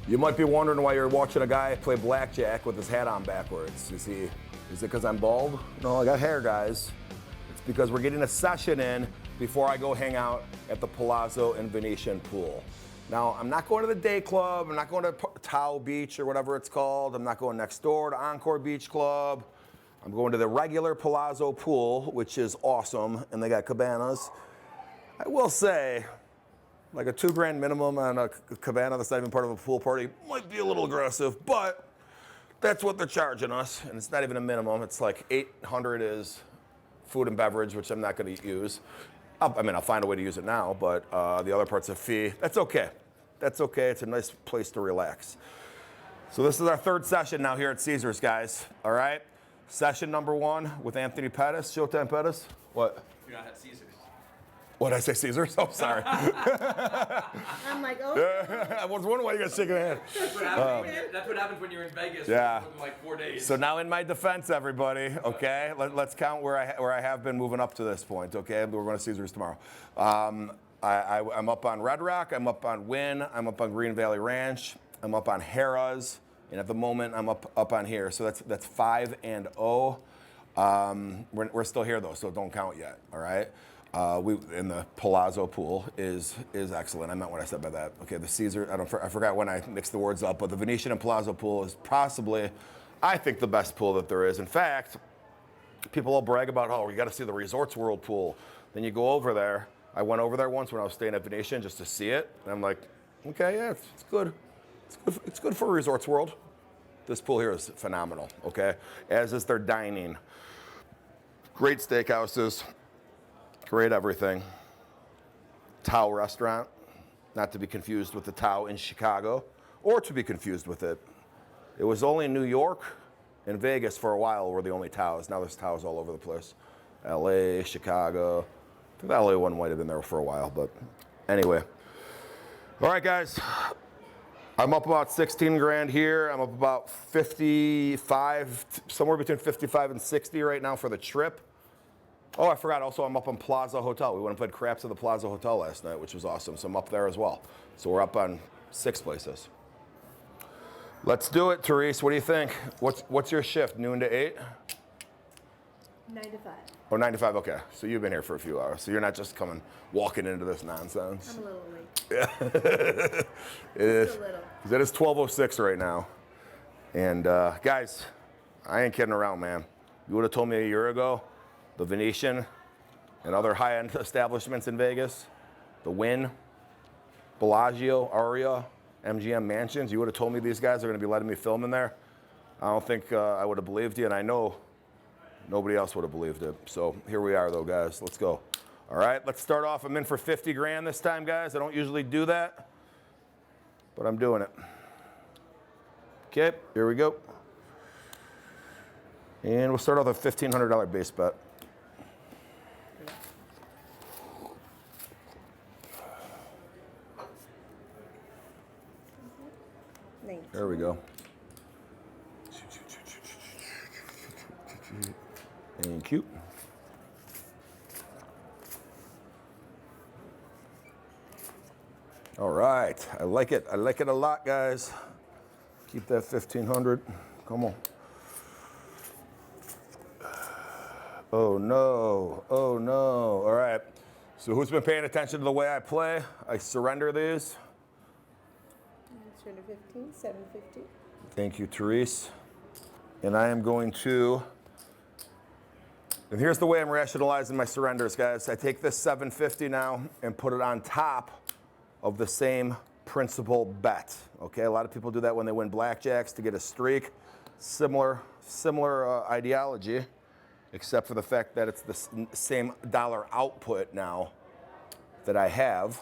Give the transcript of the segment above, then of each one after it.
You might be wondering why you're watching a guy play blackjack with his hat on backwards. Is it because I'm bald? No, I got hair, guys. It's because we're getting a session in before I go hang out at the Palazzo and Venetian pool. Now, I'm not going to the day club. I'm not going to Tau Beach or whatever it's called. I'm not going next door to Encore Beach Club. I'm going to the regular Palazzo pool, which is awesome, and they got cabanas. I will say, like a $2,000 minimum on a cabana that's not even part of a pool party might be a little aggressive, but that's what they're charging us, and it's not even a minimum. It's like $800 is food and beverage, which I'm not going to use. I'll find a way to use it now, but the other part's a fee. That's okay. That's okay. It's a nice place to relax. So this is our third session now here at Caesars, guys. All right? Session number 1 with Anthony Pettis, Showtime Pettis. What? You're not at Caesars. What did I say, Caesars? Oh, sorry. I'm like, oh. I was wondering why you guys shaking your head. That's what happens when you're in Vegas. Yeah. For like 4 days. So now in my defense, everybody, okay, let's count where I have been moving up to this point, okay? We're going to Caesars tomorrow. I'm up on Red Rock. I'm up on Wynn. I'm up on Green Valley Ranch. I'm up on Harrah's. And at the moment, I'm up on here. So that's 5 and 0. We're still here, though, so don't count yet, all right? In the Palazzo pool is excellent. I meant what I said by that. Okay, the Caesar, I forgot when I mixed the words up, but the Venetian and Palazzo pool is possibly, I think, the best pool that there is. In fact, people will brag about, oh, you got to see the Resorts World pool. Then you go over there. I went over there once when I was staying at Venetian just to see it, and I'm like, okay, yeah, it's good. It's good for Resorts World. This pool here is phenomenal, okay? As is their dining. Great steakhouses. Great everything. Tao restaurant, not to be confused with the Tao in Chicago, or to be confused with it. It was only New York and Vegas for a while were the only Taos. Now there's Taos all over the place. LA, Chicago. I think the LA one might have been there for a while, but anyway. All right, guys. I'm up about 16 grand here. I'm up about 55, somewhere between 55 and 60 right now for the trip. Oh, I forgot. Also, I'm up on Plaza Hotel. We went and played craps at the Plaza Hotel last night, which was awesome. So I'm up there as well. So we're up on 6 places. Let's do it, Therese. What do you think? What's your shift? Noon to 8? 9 to 5. Oh, 9 to 5. Okay. So you've been here for a few hours. So you're not just walking into this nonsense. I'm a little late. Yeah. It is. Just a little. Because it is 12:06 right now. And guys, I ain't kidding around, man. You would have told me a year ago, the Venetian and other high-end establishments in Vegas, the Wynn, Bellagio, Aria, MGM Mansions, you would have told me these guys are going to be letting me film in there. I don't think I would have believed you, and I know nobody else would have believed it. So here we are, though, guys. Let's go. All right, let's start off. I'm in for 50 grand this time, guys. I don't usually do that, but I'm doing it. Okay, here we go. And we'll start off with a $1,500 base bet. There we go. Thank you. All right, I like it. I like it a lot, guys. Keep that 1,500. Come on. Oh no, oh no. All right, so who's been paying attention to the way I play? I surrender these. 715, 750. Thank you, Therese. And I am going to, and here's the way I'm rationalizing my surrenders, guys. I take this 750 now and put it on top of the same principal bet. Okay, a lot of people do that when they win blackjacks to get a streak. Similar ideology, except for the fact that it's the same dollar output now that I have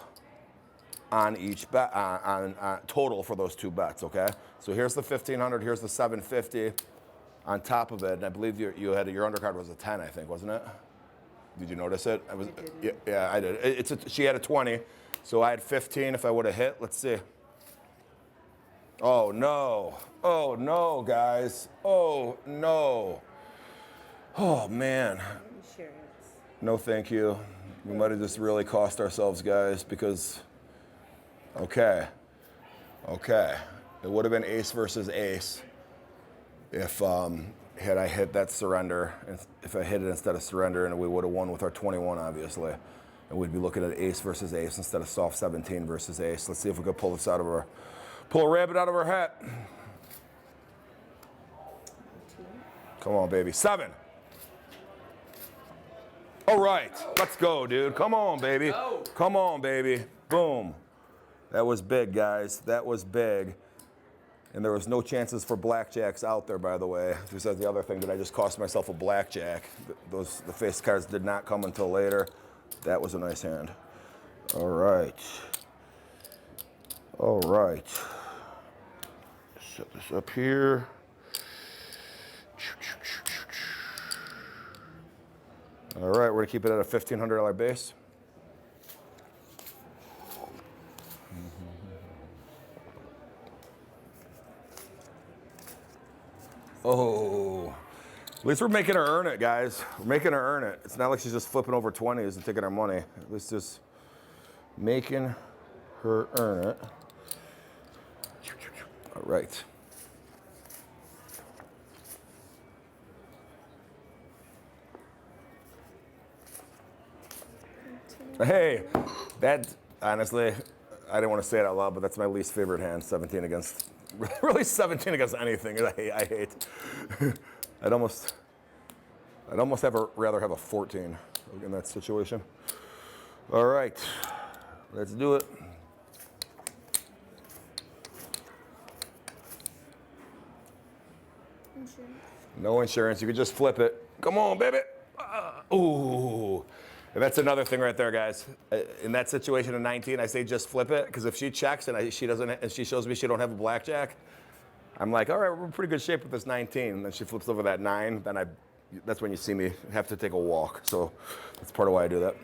on each bet, on total for those 2 bets, okay? So here's the 1,500, here's the 750 on top of it, and I believe your undercard was a 10, I think, wasn't it? Did you notice it? Yeah, I did. She had a 20, so I had 15 if I would have hit. Let's see. Oh no, guys. Oh no. Oh man. Insurance. No, thank you. We might have just really cost ourselves, guys, because. Okay. It would have been ace versus ace if had I hit that surrender, if I hit it instead of surrender, and we would have won with our 21, obviously. And we'd be looking at ace versus ace instead of soft 17 versus ace. Let's see if we could pull this out of our, pull a rabbit out of our hat. Come on, baby. 7. All right, let's go, dude. Come on, baby. Come on, baby. Boom. That was big, guys. That was big. And there was no chances for blackjacks out there, by the way. This is the other thing that I just cost myself a blackjack. The face cards did not come until later. That was a nice hand. All right. All right. Set this up here. All right, we're gonna keep it at a $1,500 base. Oh, at least we're making her earn it, guys. We're making her earn it. It's not like she's just flipping over 20s and taking our money. At least just making her earn it. All right. Hey, that, honestly, I didn't want to say it out loud, but that's my least favorite hand, 17 against, really 17 against anything. I hate. I'd almost rather have a 14 in that situation. All right, let's do it. Insurance. No insurance, you could just flip it. Come on, baby. Ooh. And that's another thing right there, guys. In that situation of 19, I say just flip it, because if she checks and she doesn't, and she shows me she don't have a blackjack, I'm like, all right, we're in pretty good shape with this 19. And then she flips over that 9, then that's when you see me have to take a walk. So that's part of why I do that.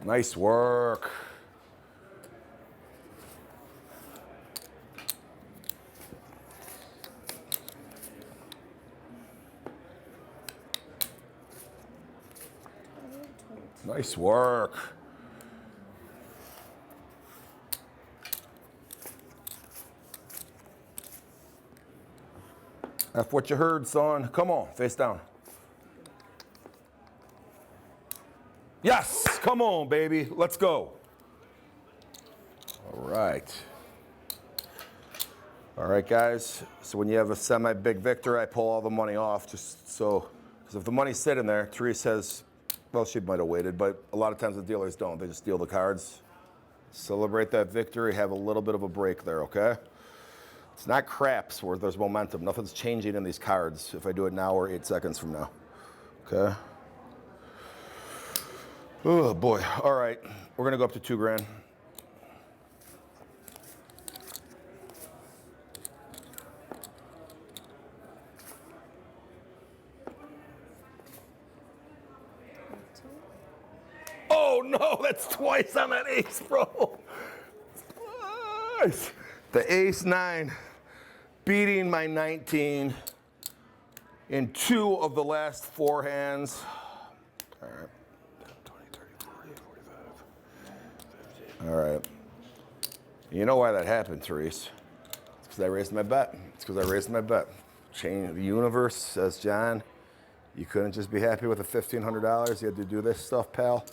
Nice work. Nice work. That's what you heard, son. Come on, face down. Yes, come on, baby. Let's go. All right. All right, guys. So when you have a semi-big victor, I pull all the money off just so, because if the money's sitting there, Therese has, well, she might have waited, but a lot of times the dealers don't. They just deal the cards. Celebrate that victory, have a little bit of a break there, okay? It's not craps where there's momentum. Nothing's changing in these cards if I do it now or 8 seconds from now, okay? Oh, boy. All right. We're going to go up to $2,000. Oh, no. That's twice on that ace, bro. Twice. The ace 9 beating my 19 in 2 of the last 4 hands. All right. 20, 30, 40, 45. All right. You know why that happened, Therese? It's because I raised my bet. It's because I raised my bet. Change the universe, says John. You couldn't just be happy with the $1,500. You had to do this stuff, pal.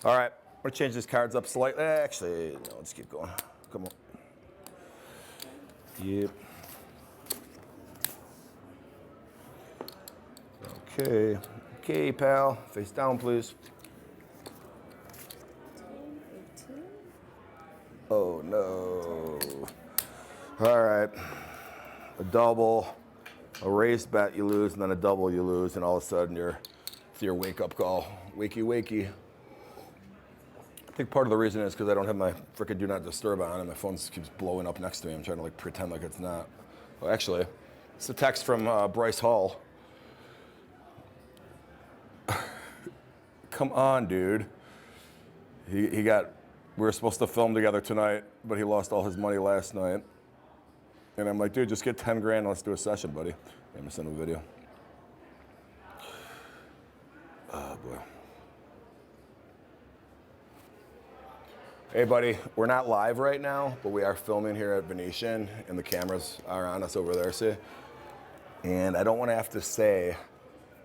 All right. I'm going to change these cards up slightly. Actually, no, let's keep going. Come on. Yep. Okay. Okay, pal. Face down, please. 18. Oh, no. All right. A double, a raised bet you lose, and then a double you lose, and all of a sudden it's your wake-up call. Wakey, wakey. I think part of the reason is because I don't have my frickin' do not disturb on, and my phone keeps blowing up next to me. I'm trying to like pretend like it's not. Well, actually, it's a text from Bryce Hall. Come on, dude. We were supposed to film together tonight, but he lost all his money last night. And I'm like, dude, just get 10 grand, let's do a session, buddy. I'm gonna send him a video. Oh, boy. Hey, buddy, we're not live right now, but we are filming here at Venetian, and the cameras are on us over there, see? And I don't want to have to say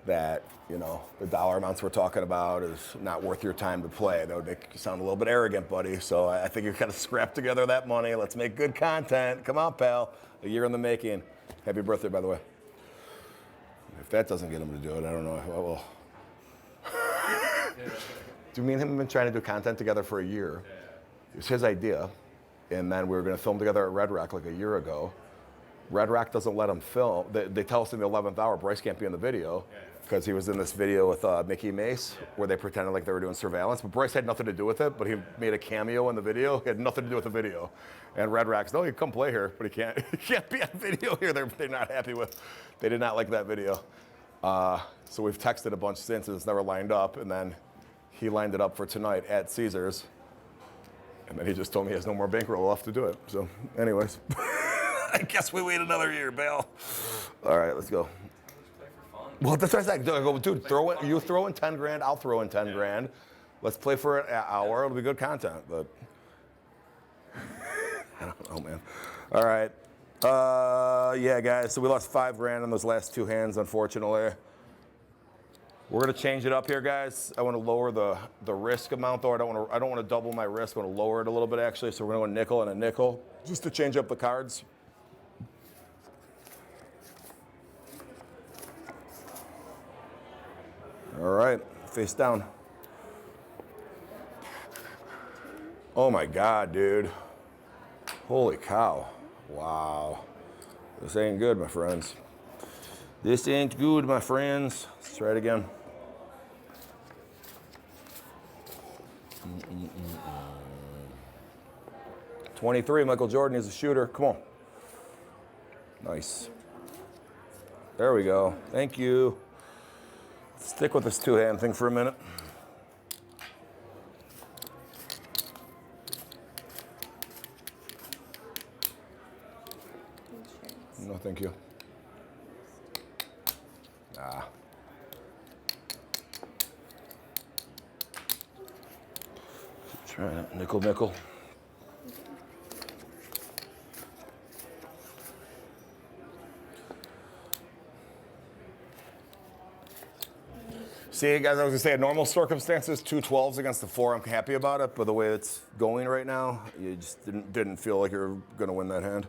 that, you know, the dollar amounts we're talking about is not worth your time to play. That would make you sound a little bit arrogant, buddy. So I think you've got to scrap together that money. Let's make good content. Come on, pal. A year in the making. Happy birthday, by the way. If that doesn't get him to do it, I don't know what will. Do me and him have been trying to do content together for a year? It was his idea, and then we were going to film together at Red Rock like a year ago. Red Rock doesn't let him film. They tell us in the 11th hour, Bryce can't be in the video because he was in this video with Mickey Mace where they pretended like they were doing surveillance. But Bryce had nothing to do with it, but he made a cameo in the video. He had nothing to do with the video. And Red Rock's, no, he can come play here, but he can't be on video here. They're not happy with, they did not like that video. So we've texted a bunch since, and it's never lined up. And then he lined it up for tonight at Caesars. And then he just told me he has no more bankroll left to do it. So anyways, I guess we wait another year, Bill. All right, let's go. Let's play for fun. Well, that's what I said. Go, dude, you throw in 10 grand, I'll throw in 10 grand. Let's play for an hour. It'll be good content, but I don't know, man. All right. Yeah, guys, so we lost 5 grand on those last 2 hands, unfortunately. We're gonna change it up here, guys. I want to lower the risk amount, though. I don't want to double my risk. I want to lower it a little bit, actually. So we're gonna go nickel and a nickel, just to change up the cards. All right, face down. Oh my God, dude. Holy cow. Wow. This ain't good, my friends. This ain't good, my friends. Let's try it again. 23, Michael Jordan is a shooter. Come on. Nice. There we go. Thank you. Stick with this 2-hand thing for a minute. No, thank you. Try it. Nickel, nickel. See, guys, I was gonna say, in normal circumstances, 2 12s against the 4, I'm happy about it. But the way it's going right now, you just didn't feel like you were gonna win that hand.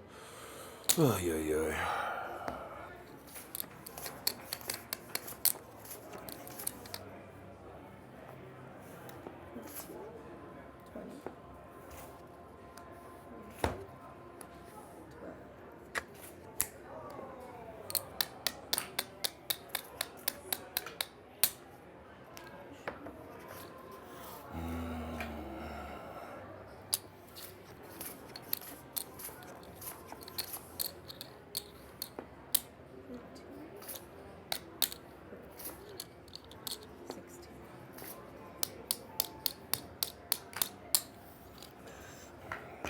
Oh, yeah, yeah.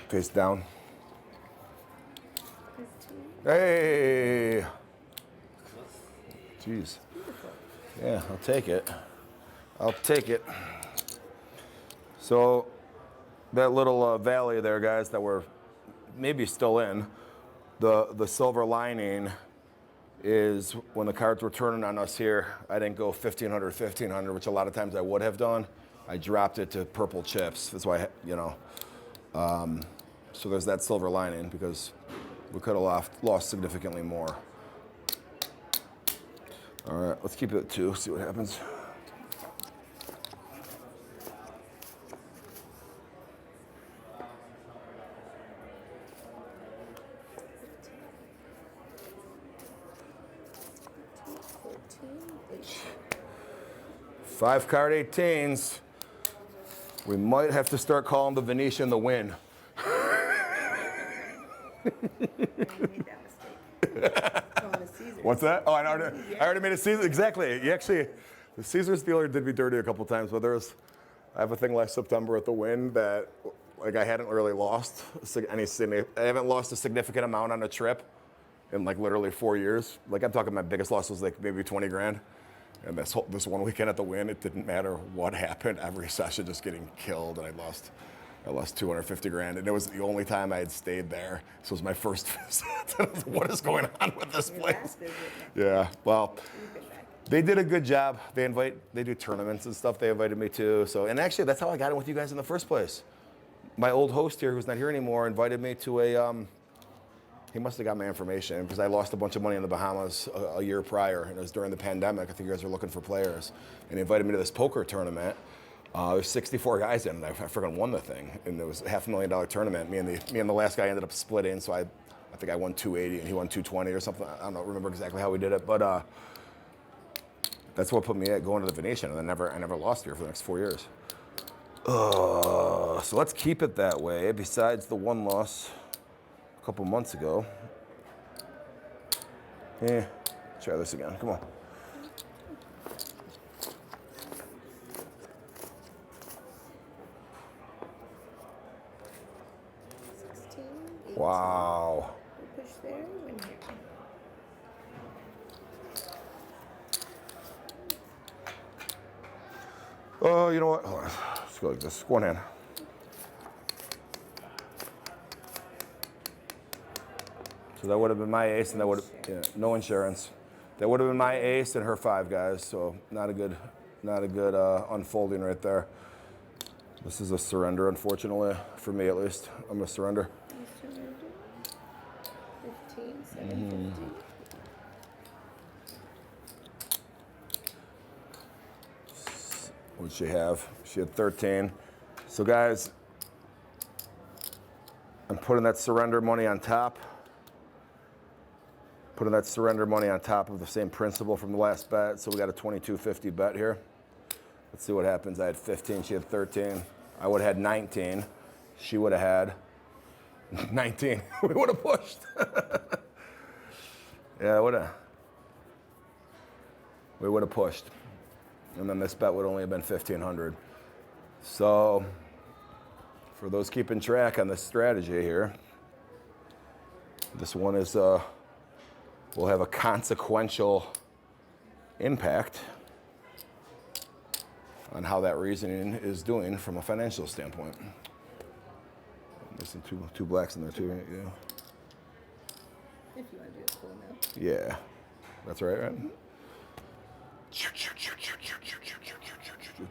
Face down. Hey! Jeez. Yeah, I'll take it. I'll take it. So, that little valley there, guys, that we're maybe still in, the silver lining is when the cards were turning on us here, I didn't go 1,500, 1,500, which a lot of times I would have done. I dropped it to purple chips. That's why, you know. So there's that silver lining because we could have lost significantly more. All right, let's keep it at 2, see what happens. Five card 18s. We might have to start calling the Venetian the win. I made that mistake. Going to Caesars. What's that? Oh, I already made a Caesar. Exactly. You actually, the Caesars dealer did me dirty a couple times, but I have a thing last September at the Wynn that, like, I hadn't really lost I haven't lost a significant amount on a trip in like literally 4 years. Like, I'm talking my biggest loss was like maybe 20 grand. And this one weekend at the Wynn, it didn't matter what happened. Every session just getting killed, and I lost I lost 250 grand, and it was the only time I had stayed there. This was my first visit. I was like, what is going on with this Your place? last visit. Yeah, well, You've been back. they did a good job. They do tournaments and stuff. They invited me to. So, and actually, that's how I got in with you guys in the first place. My old host here, who's not here anymore, invited me to a. He must have got my information because I lost a bunch of money in the Bahamas a year prior, and it was during the pandemic. I think you guys were looking for players, and he invited me to this poker tournament. There's 64 guys in, and I freaking won the thing, and it was a $500,000 tournament. Me and the last guy ended up splitting, so I think I won 280 and he won 220 or something. I don't remember exactly how we did it, but that's what put me at going to the Venetian, and I never lost here for the next 4 years. So let's keep it that way. Besides the one loss a couple months ago. Yeah, try this again. Come on. Wow. You push there, win here. Oh, you know what? Hold on. Let's go like this. One hand. So that would have been my ace, and that would have no insurance. That would have been my ace and her 5 guys. So not a good unfolding right there. This is a surrender, unfortunately, for me at least. I'm gonna surrender. You surrender. 15, 750. What did she have? She had 13. So guys, I'm putting that surrender money on top. Putting that surrender money on top of the same principal from the last bet. So we got a 22.50 bet here. Let's see what happens. I had 15, she had 13. I would have had 19. She would have had 19. We would have pushed. Yeah, we would have pushed. And then this bet would only have been 1,500. So for those keeping track on this strategy here, this one is will have a consequential impact on how that reasoning is doing from a financial standpoint. There's some two blacks in there too, right? Yeah. If you want to do it full amount. Yeah, that's right, right?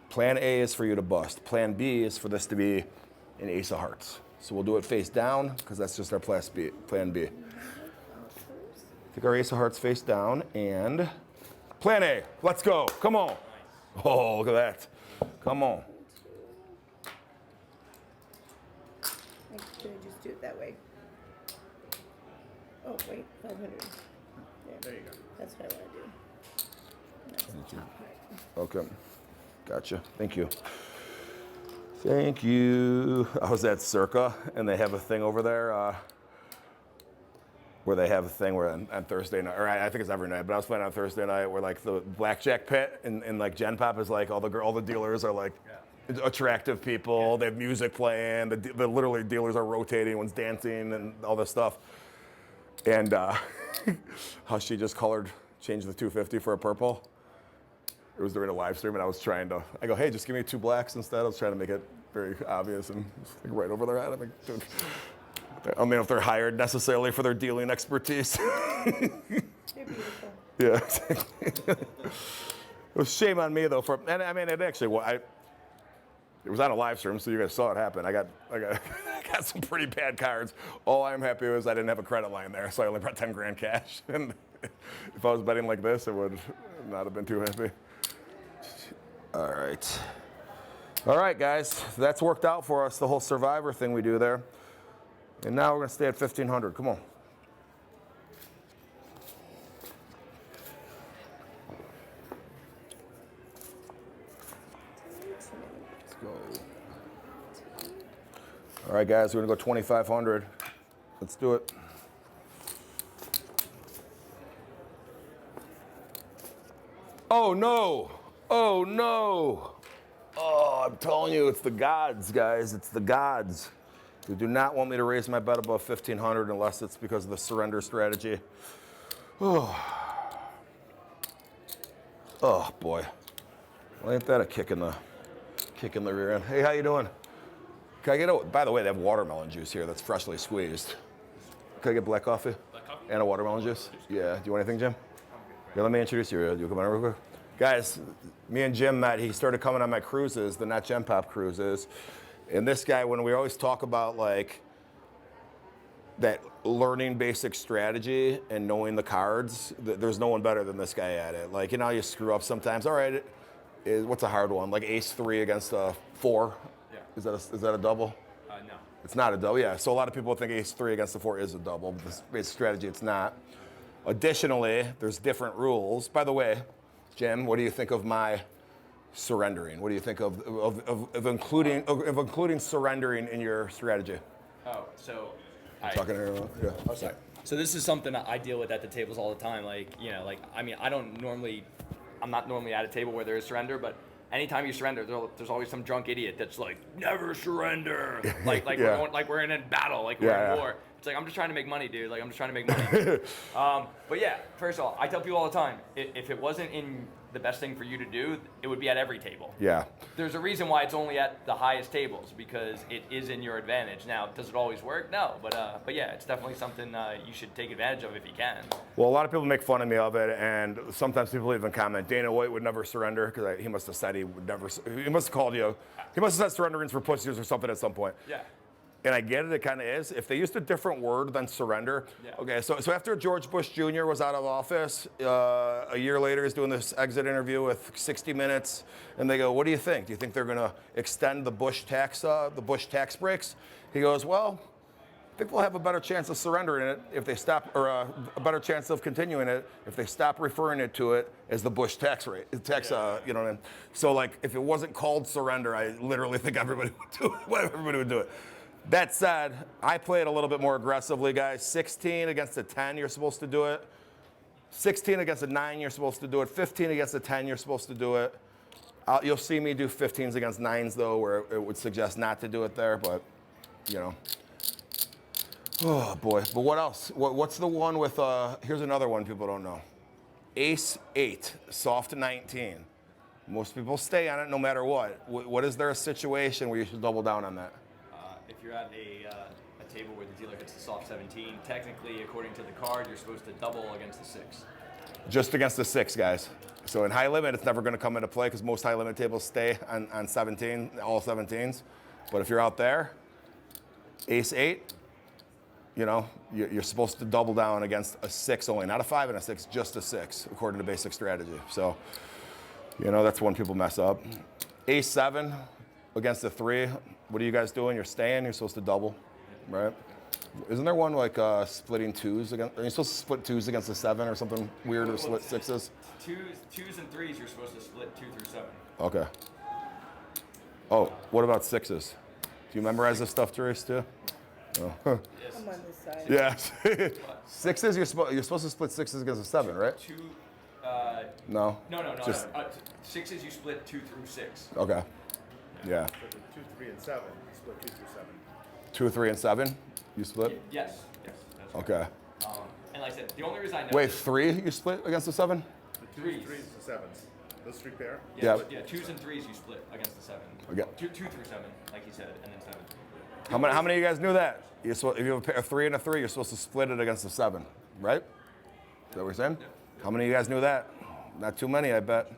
Plan A is for you to bust. Plan B is for this to be an ace of hearts. So we'll do it face down because that's just our plan B. Take our ace of hearts face down and plan A. Let's go. Come on. Oh, look at that. Come on. I could just do it that way. Oh, wait, 500. There you go. That's what I want to do. That's the top part. Okay. Gotcha. Thank you. Thank you. I was at Circa, and they have a thing over there where they have a thing where on Thursday night, or I think it's every night, but I was playing on Thursday night where like the Blackjack pit and like Gen Pop is like all the dealers are like attractive people. They have music playing. The literally dealers are rotating. One's dancing and all this stuff. And how she just changed the 250 for a purple. It was during a live stream, and I go, hey, just give me 2 blacks instead. I was trying to make it very obvious and like right over their head. I'm like, dude, I don't know if they're hired necessarily for their dealing expertise. They're beautiful. Yeah. It was shame on me though and I mean it actually it was on a live stream, so you guys saw it happen. I got some pretty bad cards. All I'm happy was I didn't have a credit line there, so I only brought 10 grand cash. And if I was betting like this, I would not have been too happy. All right, guys. So that's worked out for us, the whole survivor thing we do there. And now we're gonna stay at 1,500. Come on. Let's go. All right, guys, we're gonna go 2,500. Let's do it. Oh no! Oh no! Oh, I'm telling you, it's the gods, guys. It's the gods. They do not want me to raise my bet above 1,500 unless it's because of the surrender strategy. Oh, oh boy. Well, ain't that a kick in the rear end? Hey, how you doing? Can I get a, by the way, they have watermelon juice here that's freshly squeezed. Can I get black coffee? And a watermelon juice? Yeah. Do you want anything, Jim? Yeah, let me introduce you. You come on real quick. Guys, me and Jim met. He started coming on my cruises, the Net Gem Pop cruises. And this guy, when we always talk about like that learning basic strategy and knowing the cards, there's no one better than this guy at it. Like, you know, you screw up sometimes. All right, what's a hard one? Like ace-3 against a 4? Yeah. Is that a double? No. It's not a double, yeah. So a lot of people think ace-3 against the 4 is a double. But this basic strategy, it's not. Additionally, there's different rules. By the way, Jim, what do you think of my surrendering? What do you think of including surrendering in your strategy? Oh, so. Talking to everyone? Yeah. Oh, sorry. So this is something that I deal with at the tables all the time. Like, you know, like, I mean, I'm not normally at a table where there is surrender, but anytime you surrender, there's always some drunk idiot that's like, never surrender. Like Yeah. we're in a battle, like we're in war. It's like, I'm just trying to make money, dude. Like, I'm just trying to make money. But yeah, first of all, I tell people all the time, if it wasn't in the best thing for you to do, it would be at every table. Yeah. There's a reason why it's only at the highest tables, because it is in your advantage. Now, does it always work? No, but yeah, it's definitely something you should take advantage of if you can. Well, a lot of people make fun of me of it, and sometimes people even comment, Dana White would never surrender, because he must have said he would never, he must have called you, he must have said surrendering's for pussies or something at some point. Yeah. And I get it, it kind of is. If they used a different word than surrender. Yeah. Okay, so after George Bush Jr. was out of office, a year later he's doing this exit interview with 60 Minutes, and they go, what do you think? Do you think they're going to extend the Bush tax breaks? He goes, well, I think we'll have a better chance of surrendering it if they stop, or a better chance of continuing it if they stop referring to it as the Bush tax rate. You know what I mean? So like, if it wasn't called surrender, I literally think everybody would do it. Everybody would do it. That said, I play it a little bit more aggressively, guys. 16 against a 10, you're supposed to do it. 16 against a 9, you're supposed to do it. 15 against a 10, you're supposed to do it. You'll see me do 15s against 9s, though, where it would suggest not to do it there, but, you know. Oh, boy. But what else? What's the one with, here's another one people don't know. Ace-8, soft 19. Most people stay on it no matter what. What is there a situation where you should double down on that? If you're at a table where the dealer hits the soft 17, technically, according to the card, you're supposed to double against the 6. Just against the 6, guys. So in high limit, it's never going to come into play because most high limit tables stay on 17, all 17s. But if you're out there, ace-8, you know, you're supposed to double down against a 6 only, not a 5 and a 6, just a 6, according to basic strategy. So, you know, that's when people mess up. Ace-7 against a 3. What are you guys doing? You're staying. You're supposed to double, right? Isn't there one like splitting 2s against? Are you supposed to split 2s against a 7 or something weird, or split 6s? 2s and 3s, you're supposed to split 2 through 7. Okay. Oh, what about 6s? Do you memorize this stuff, Therese, too? Oh. Yes. I'm on this side. Yes. 6s, you're supposed to split 6s against a 7, right? No. No. Just- 6s, you split 2 through 6. Okay. Yeah. So the 2, 3, and 7, you split 2 through 7. 2, 3, and 7. You split. Yes. That's right. Okay. And like I said, the only reason I know. Wait, 3 you split against a 7? The 2s, 3s, and 7s. Those 3 pair? Yeah. 2s and 3s you split against the 7. Okay. 2 through 7, like you said, and then 7. How many of you guys knew that? If you have a 3 and a 3, you're supposed to split it against a 7, right? Is that what we're saying? Yeah. How many of you guys knew that? Not too many, I bet.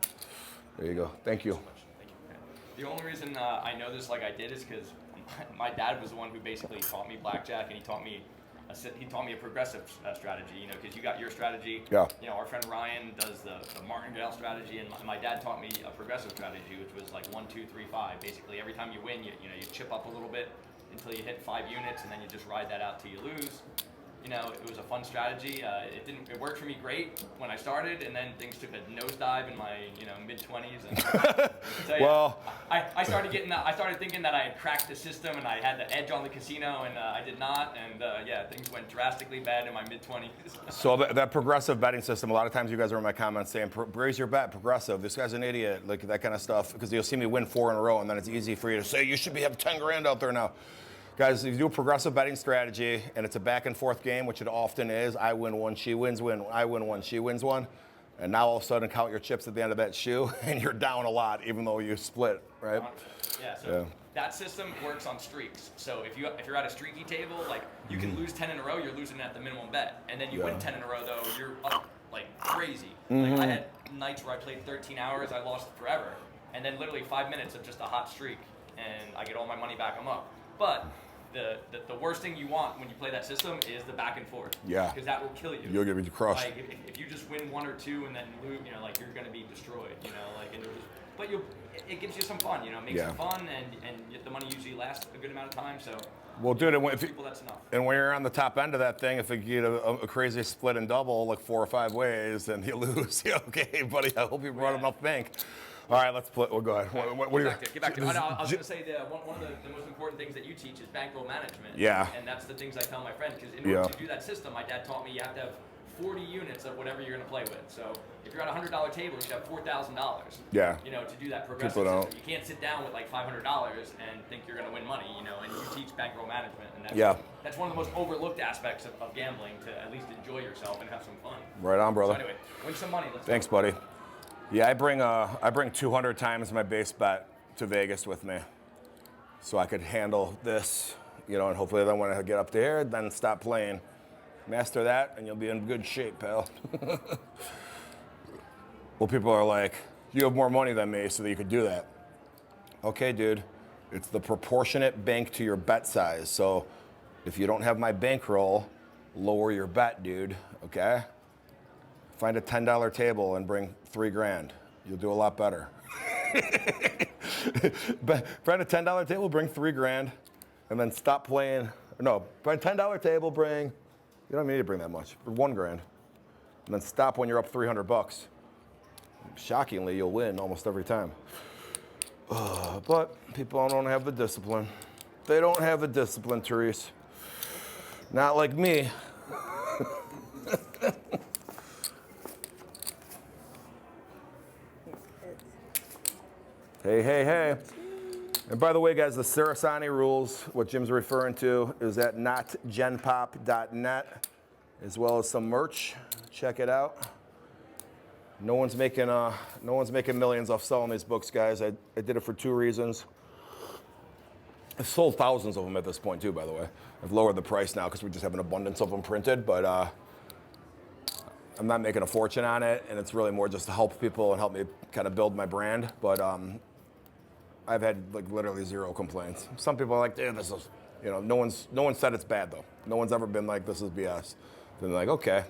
There you go. Thank you. Thank you. The only reason I know this like I did is because my dad was the one who basically taught me blackjack, and he taught me a progressive strategy. You know, because you got your strategy. Yeah. You know, our friend Ryan does the martingale strategy, and my dad taught me a progressive strategy, which was like 1, 2, 3, 5. Basically, every time you win, you chip up a little bit until you hit 5 units, and then you just ride that out till you lose. You know, it was a fun strategy. It worked for me great when I started, and then things took a nosedive in my mid-20s. And so, yeah, Well, I started thinking that I had cracked the system and I had the edge on the casino, and I did not. And things went drastically bad in my mid-20s. So that progressive betting system, a lot of times you guys are in my comments saying, raise your bet, progressive, this guy's an idiot, like that kind of stuff, because you'll see me win 4 in a row, and then it's easy for you to say, you should have 10 grand out there now. Guys, if you do a progressive betting strategy, and it's a back and forth game, which it often is, I win 1, she wins one, I win 1, she wins 1, And now all of a sudden count your chips at the end of that shoe, and you're down a lot, even though you split, right? Yeah, so that system works on streaks. So if you're at a streaky table, like you can lose 10 in a row, you're losing at the minimum bet. And then you win 10 in a row though, you're up like crazy. Like I had nights where I played 13 hours, I lost forever. And then literally 5 minutes of just a hot streak and I get all my money back, I'm up. But the worst thing you want when you play that system is the back and forth. Yeah. Because that will kill you. You'll get crushed. Like if you just win 1 or 2 and then lose, you know, like you're gonna be destroyed. You know, like and but it gives you some fun. You know, it makes it fun and the money usually lasts a good amount of time. So. Well, dude, That's enough. And when you're on the top end of that thing, if you get a crazy split and double like 4 or 5 ways, and you lose, okay, buddy, I hope you brought enough bank. All right, let's play. Well, go ahead. What do you? Get back to it. I was going to say one of the most important things that you teach is bankroll management. Yeah. And that's the things I tell my friends because in order to do that system, my dad taught me you have to have 40 units of whatever you're going to play with. So if you're at a $100 table, you should have $4,000. Yeah. You know, to do that progressive People system. You can't sit down with like $500 and think you're going to win money. You know, and you teach bankroll management, and that's one of the most overlooked aspects of gambling to at least enjoy yourself and have some fun. Right on, brother. So anyway, win some money. Thanks, buddy. Yeah, I bring 200 times my base bet to Vegas with me, so I could handle this, you know, and hopefully then when I get up there, then stop playing. Master that, and you'll be in good shape, pal. Well, people are like, you have more money than me, so that you could do that. Okay, dude, it's the proportionate bank to your bet size. So if you don't have my bankroll, lower your bet, dude. Okay. Find a $10 table and bring $3 grand. You'll do a lot better. But find a $10 table, bring $3 grand, and then stop playing. No, find a $10 table, bring. You don't need to bring that much. For $1 grand, and then stop when you're up $300. Shockingly, you'll win almost every time. But people don't have the discipline. They don't have the discipline, Therese. Not like me. Hey. And by the way, guys, the Cerasani rules, what Jim's referring to, is at notgenpop.net, as well as some merch. Check it out. No one's making millions off selling these books, guys. I did it for 2 reasons. I've sold thousands of them at this point, too, by the way. I've lowered the price now because we just have an abundance of them printed, but I'm not making a fortune on it, and it's really more just to help people and help me kind of build my brand. But I've had like literally 0 complaints. Some people are like, dude, this is, you know, no one said it's bad though. No one's ever been like, this is BS. They're like, okay,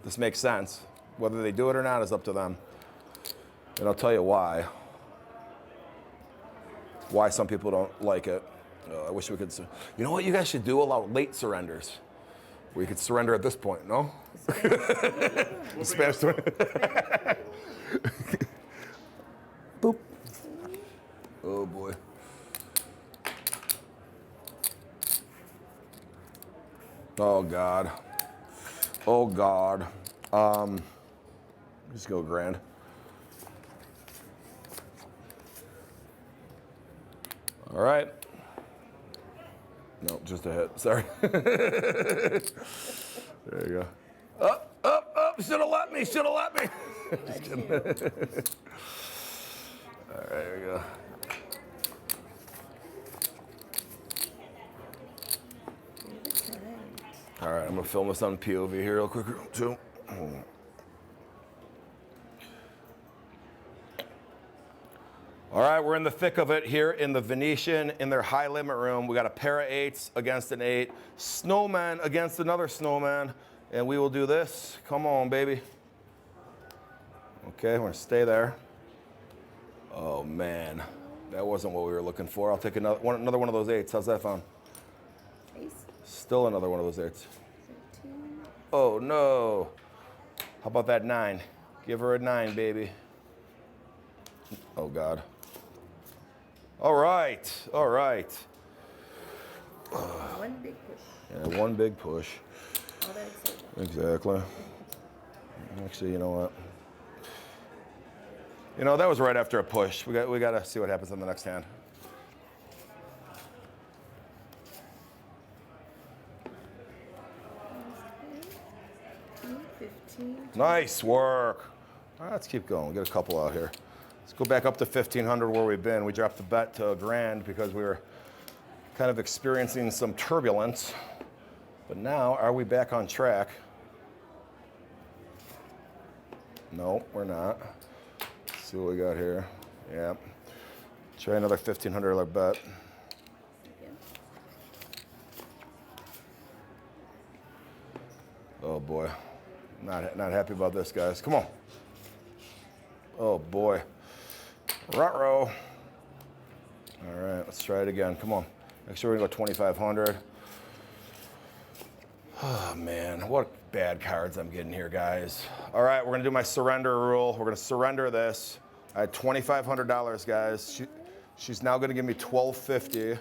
this makes sense. Whether they do it or not is up to them. And I'll tell you why. Why some people don't like it. I wish we could. You know what you guys should do? Allow late surrenders. Where you could surrender at this point, no? Spanish surrender. Boop. Oh boy. Oh God. Oh God. Just go grand. All right. No, just a hit. Sorry. There you go. Up. Should have let me. Just kidding. All right, there we go. All right, I'm gonna film this on POV here real quick too. All right, we're in the thick of it here in the Venetian in their high limit room. We got a pair of 8s against an 8, snowman against another snowman, and we will do this. Come on, baby. Okay, we're gonna stay there. Oh man, that wasn't what we were looking for. I'll take another one of those 8s. How's that sound? Still another one of those 8s. Oh no. How about that 9? Give her a 9, baby. Oh God. All right. One big push. Yeah, one big push. All that excitement. Exactly. Actually, you know what? You know, that was right after a push. We got to see what happens on the next hand. Nice work. Let's keep going. We'll get a couple out here. Let's go back up to 1,500 where we've been. We dropped the bet to $1,000 because we were kind of experiencing some turbulence. But now, are we back on track? No, we're not. Let's see what we got here. Yeah. Try another $1,500 bet. Oh boy. Not happy about this, guys. Come on. Oh boy. Ruh-roh. All right, let's try it again. Come on. Make sure we go 2,500. Oh man, what bad cards I'm getting here, guys. All right, we're gonna do my surrender rule. We're gonna surrender this. I had $2,500, guys. She's now gonna give me $1,250.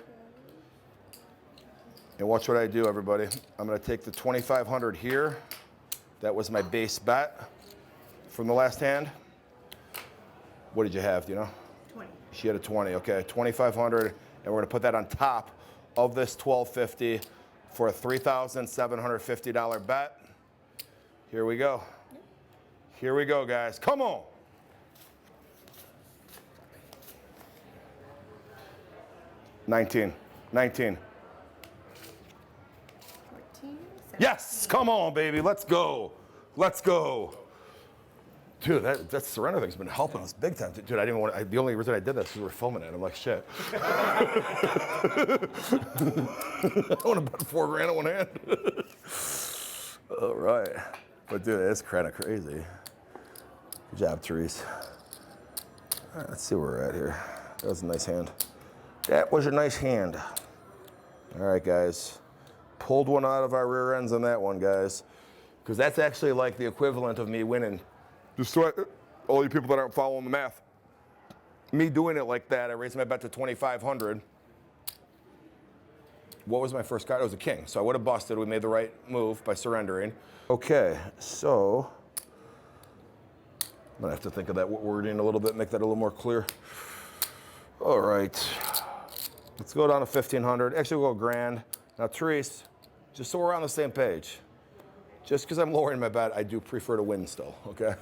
And watch what I do, everybody. I'm gonna take the 2,500 here. That was my base bet from the last hand. What did you have, do you know? 20. She had a 20, okay. 2,500, and we're gonna put that on top of this $1,250 for a $3,750 bet. Here we go. Here we go, guys. Come on. $19. 14. Yes, come on, baby. Let's go. Let's go. Dude, that surrender thing's been helping us big time. Dude, I didn't want. The only reason I did this is we were filming it. I'm like, shit. I want to bet $4,000 on one hand. All right, but dude, it's kind of crazy. Good job, Therese. All right, let's see where we're at here. That was a nice hand. That was a nice hand. All right, guys. Pulled one out of our rear ends on that one, guys. Because that's actually like the equivalent of me winning. Just so all you people that aren't following the math. Me doing it like that, I raised my bet to 2,500. What was my first card? It was a king. So I would have busted. We made the right move by surrendering. Okay, so I'm gonna have to think of that wording a little bit, make that a little more clear. All right, let's go down to 1,500. Actually, we'll go $1,000. Now, Therese, just so we're on the same page, just because I'm lowering my bet, I do prefer to win still, okay?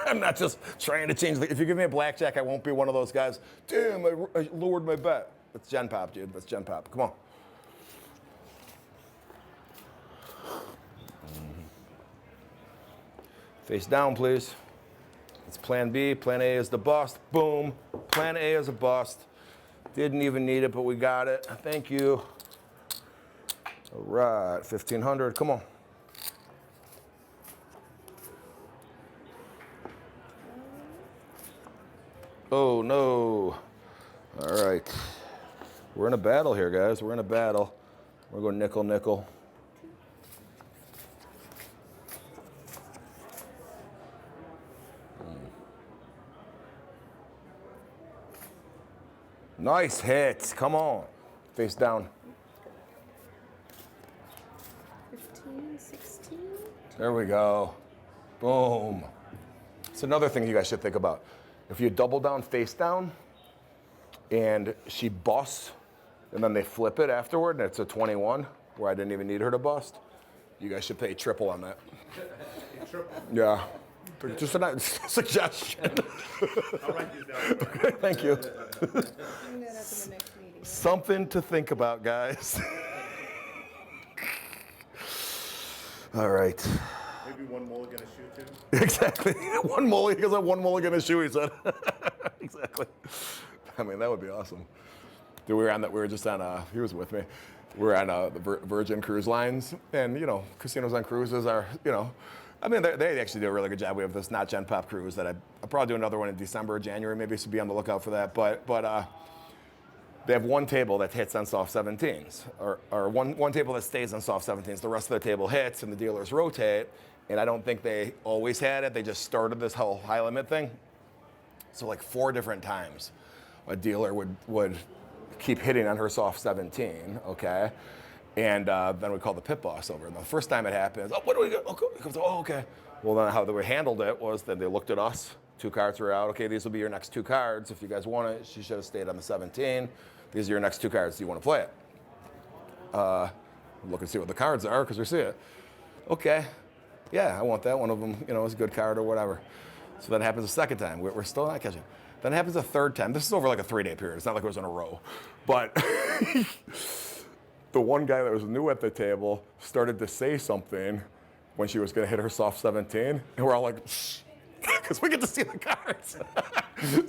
I'm not just trying to change. If you give me a blackjack, I won't be one of those guys. Damn, I lowered my bet. That's Gen Pop, dude. That's Gen Pop. Come on. Face down, please. It's plan B. Plan A is the bust. Boom. Plan A is a bust. Didn't even need it, but we got it. Thank you. All right, 1,500. Come on. Oh, no. All right. We're in a battle here, guys. We're in a battle. We're going nickel, nickel. Nice hit. Come on. Face down. 15, 16. There we go. Boom. It's another thing you guys should think about. If you double down face down and she busts and then they flip it afterward and it's a 21 where I didn't even need her to bust, you guys should pay triple on that. Triple. Yeah. Just a suggestion. I'll write these down. Okay, thank you. Bring that up in the next meeting. Something to think about, guys. All right. Maybe one mulligan a shoe too. Exactly. One mulligan, because one mulligan a shoe, he said. Exactly. I mean, that would be awesome. Dude, we were just on, he was with me. We were on the Virgin Cruise Lines, and, you know, casinos on cruises are, you know, I mean, they actually do a really good job. We have this Not Gen Pop cruise that I'll probably do another one in December or January, maybe, so be on the lookout for that. But they have one table that hits on soft 17s, or one table that stays on soft 17s. The rest of the table hits, and the dealers rotate. And I don't think they always had it. They just started this whole high limit thing. So like 4 different times, a dealer would keep hitting on her soft 17, okay? And then we call the pit boss over. And the first time it happens, oh, what do we go? Oh, he comes, oh, okay. Well, then how they handled it was that they looked at us. 2 cards were out. Okay, these will be your next 2 cards. If you guys want it, she should have stayed on the 17. These are your next 2 cards. Do you want to play it? Look and see what the cards are because we see it. Okay. Yeah, I want that. One of them, you know, is a good card or whatever. So then it happens a second time. We're still not catching. Then it happens a third time. This is over like a 3-day period. It's not like it was in a row. But the one guy that was new at the table started to say something when she was going to hit her soft 17. And we're all like, because we get to see the cards.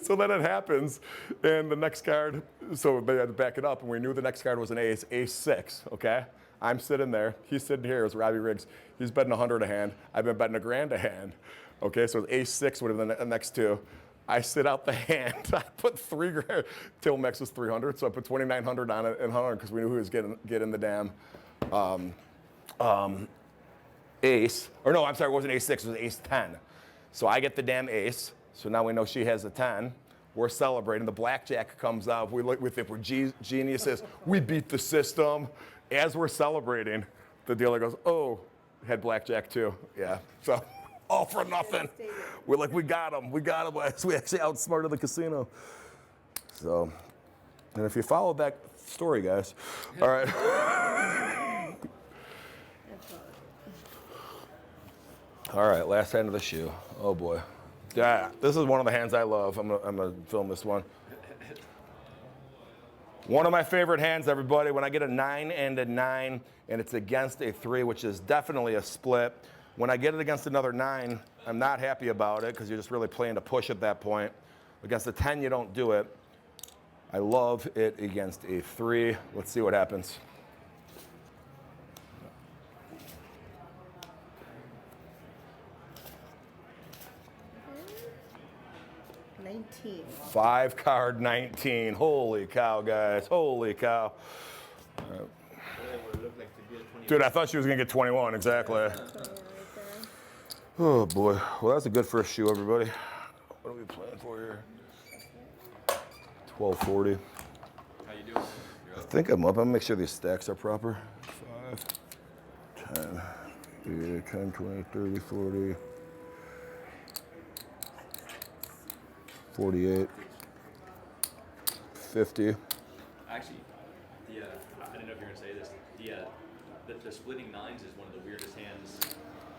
So then it happens, and the next card, so they had to back it up, and we knew the next card was an ace, ace 6, okay? I'm sitting there, he's sitting here, it was Robbie Riggs. He's betting 100 a hand, I've been betting $1,000 a hand. Okay, so it's ace 6 would have been the next two. I sit out the hand, I put $3,000, till max was 300, so I put 2,900 on it and 100 because we knew who was getting the damn ace. Or no, I'm sorry, it wasn't ace 6, it was ace 10. So I get the damn ace. So now we know she has a 10. We're celebrating. The blackjack comes out. We think we're geniuses. We beat the system. As we're celebrating, the dealer goes, "Oh, had blackjack too." Yeah. So all for nothing. We're like, we got him. We got him. We actually outsmarted the casino. So, and if you follow that story, guys, all right. All right, last hand of the shoe. Oh boy. Yeah, this is one of the hands I love. I'm gonna film this one. One of my favorite hands, everybody, when I get a 9 and a 9, and it's against a 3, which is definitely a split. When I get it against another 9, I'm not happy about it, because you're just really playing to push at that point. Against a 10, you don't do it. I love it against a 3. Let's see what happens. 19. 5-card 19. Holy cow, guys. Holy cow. Dude, I thought she was going to get 21, exactly. Oh, boy. Well, that's a good first shoe, everybody. What are we playing for here? 1240. How you doing? I think I'm up. I'm going to make sure these stacks are proper. 5, 10, 10, 20, 30, 40. 48, 50. Actually, I didn't know if you were gonna say this. The splitting 9s is one of the weirdest hands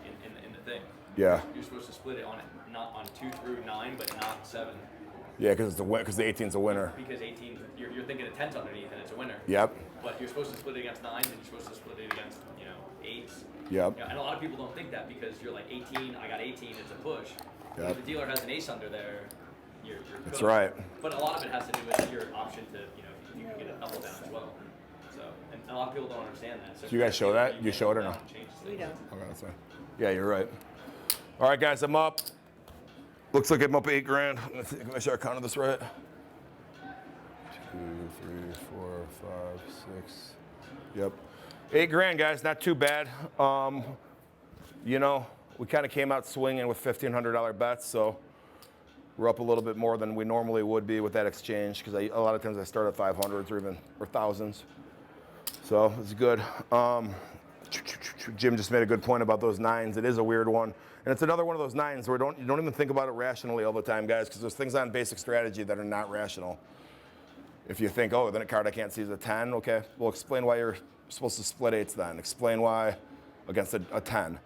in the thing. Yeah. You're supposed to split it on not on 2 through 9, but not 7. Yeah, because the 18's a winner. Because 18, you're thinking a 10's underneath and it's a winner. Yep. But you're supposed to split it against 9s and you're supposed to split it against 8s. Yep. And a lot of people don't think that because you're like 18. I got 18. It's a push. Yep. If the dealer has an ace under there, you're That's cooked. right. But a lot of it has to do with your option to, you can get a double down as well. So, and a lot of people don't understand that. So Do you guys show that? You show it or no? We don't. Okay, that's fine. Yeah, you're right. All right, guys, I'm up. Looks like I'm up $8,000. Let me make sure I counted this right. 2, 3, 4, 5, 6. Yep. $8,000, guys. Not too bad. We kind of came out swinging with $1,500 bets, so we're up a little bit more than we normally would be with that exchange because a lot of times I start at 500s or thousands. So it's good. Jim just made a good point about those 9s. It is a weird one. And it's another one of those 9s where you don't even think about it rationally all the time, guys, because there's things on basic strategy that are not rational. If you think, oh, then a card I can't see is a 10, okay, well, explain why you're supposed to split 8s then. Explain why against a 10.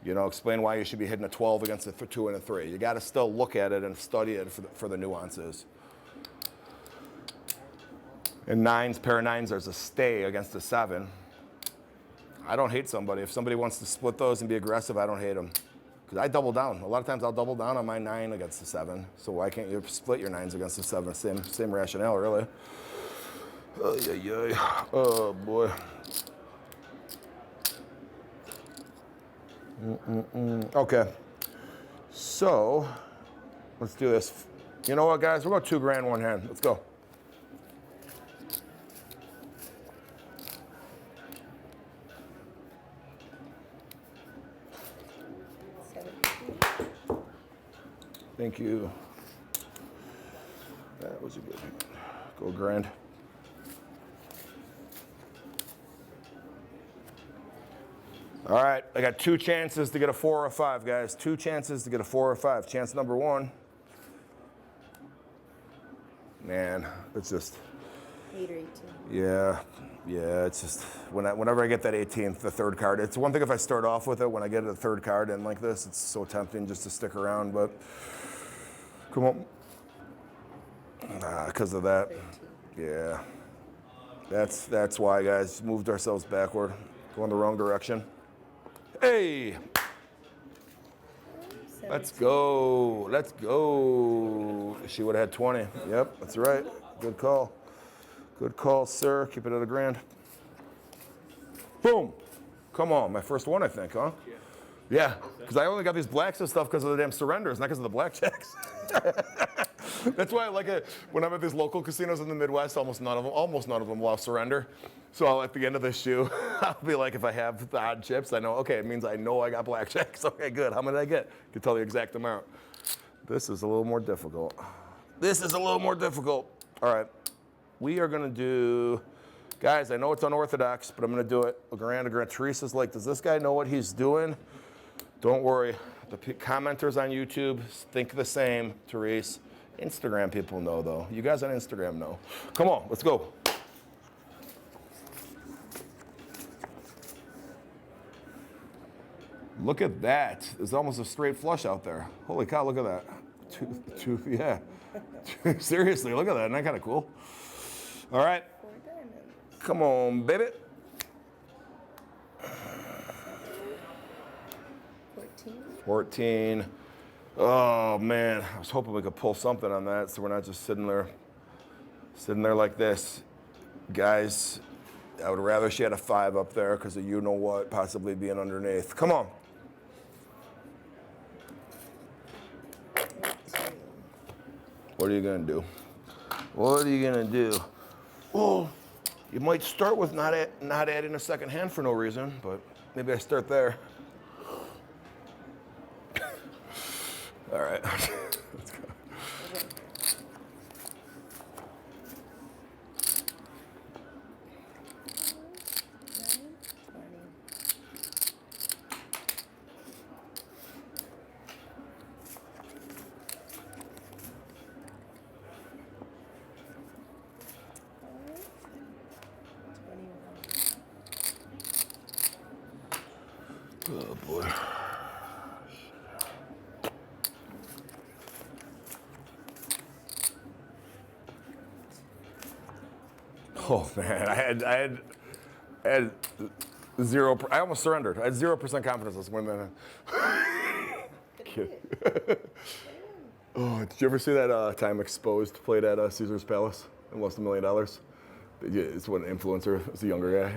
Explain why you should be hitting a 12 against a 2 and a 3. You got to still look at it and study it for the nuances. And 9s, pair of 9s, there's a stay against a 7. I don't hate somebody. If somebody wants to split those and be aggressive, I don't hate them. Because I double down. A lot of times I'll double down on my 9 against the 7. So why can't you split your 9s against the 7? Same rationale, really. Oh, boy. Okay. So, let's do this. You know what, guys? We're going $2,000 one hand. Let's go. Thank you. That was a good one. Go grand. All right, I got 2 chances to get a 4 or a 5, guys. 2 chances to get a 4 or 5. Chance number 1. Man, it's just, 8 or 18. Yeah, it's just whenever I get that 18th, the third card. It's one thing if I start off with it. When I get a third card in like this, it's so tempting just to stick around. But come on, because of that. 13. Yeah, that's why, guys. Moved ourselves backward, going the wrong direction. Hey, let's 17. go. Let's go. She would have had 20. Yep, that's right. Good call. Good call, sir. Keep it at $1,000. Boom. Come on, my first one, I think, huh? Yeah, because I only got these blacks and stuff because of the damn surrenders, not because of the blackjacks. That's why I like it when I'm at these local casinos in the Midwest. Almost none of them allow surrender. So at the end of the shoe, I'll be like, if I have the odd chips, I know. Okay, it means I know I got blackjacks. Okay, good. How many did I get? I can tell the exact amount. This is a little more difficult. All right, we are gonna do. Guys, I know it's unorthodox, but I'm gonna do it. A grand. Teresa's like, does this guy know what he's doing? Don't worry. The commenters on YouTube think the same, Therese. Instagram people know, though. You guys on Instagram know. Come on, let's go. Look at that. There's almost a straight flush out there. Holy cow, look at that. Yeah. Seriously, look at that. Isn't that kind of cool? All right. 4 diamonds. Come on, baby. 14. 14. Oh, man. I was hoping we could pull something on that so we're not just sitting there like this. Guys, I would rather she had a 5 up there because of you know what possibly being underneath. Come on. 18. What are you going to do? What are you going to do? Well, you might start with not adding a second hand for no reason, but maybe I start there. All right. Let's go. Oh boy. Oh man, I had zero. I almost surrendered. I had 0% confidence this winning. Kid. Oh, did you ever see that time Exposed played at Caesar's Palace and lost $1 million? Yeah, it's what an influencer. It's a younger guy.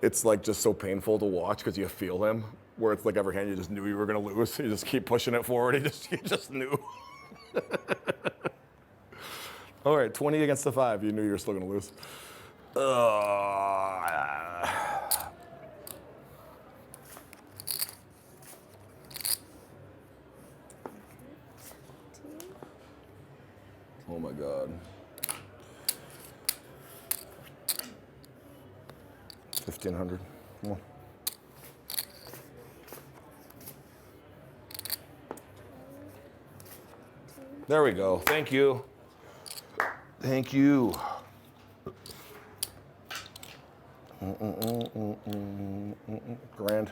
It's like just so painful to watch because you feel him. Where it's like every hand you just knew you were gonna lose. You just keep pushing it forward. You just knew. All right, 20 against the 5. You knew you were still gonna lose. Oh my God. 1,500. Come on. There we go. Thank you. Thank you. Grand.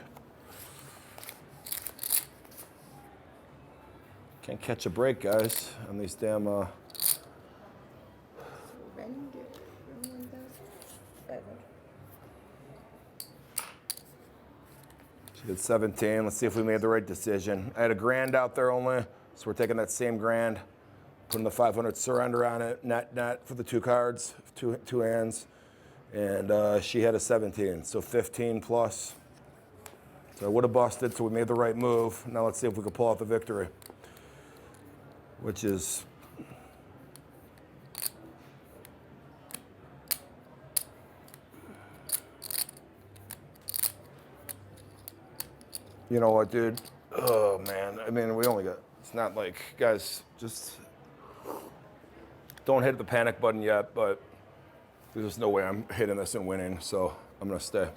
Can't catch a break, guys, on these damn. Render. 1,500. She did 17. Let's see if we made the right decision. I had a grand out there only, so we're taking that same grand, putting the 500 surrender on it, net for the 2 cards, two hands, and she had a 17, so 15 plus. So I would have busted, so we made the right move. Now let's see if we can pull out the victory, which is. You know what, dude? Oh, man. I mean, we only got, it's not like, guys, just don't hit the panic button yet, but there's no way I'm hitting this and winning, so I'm going to stay.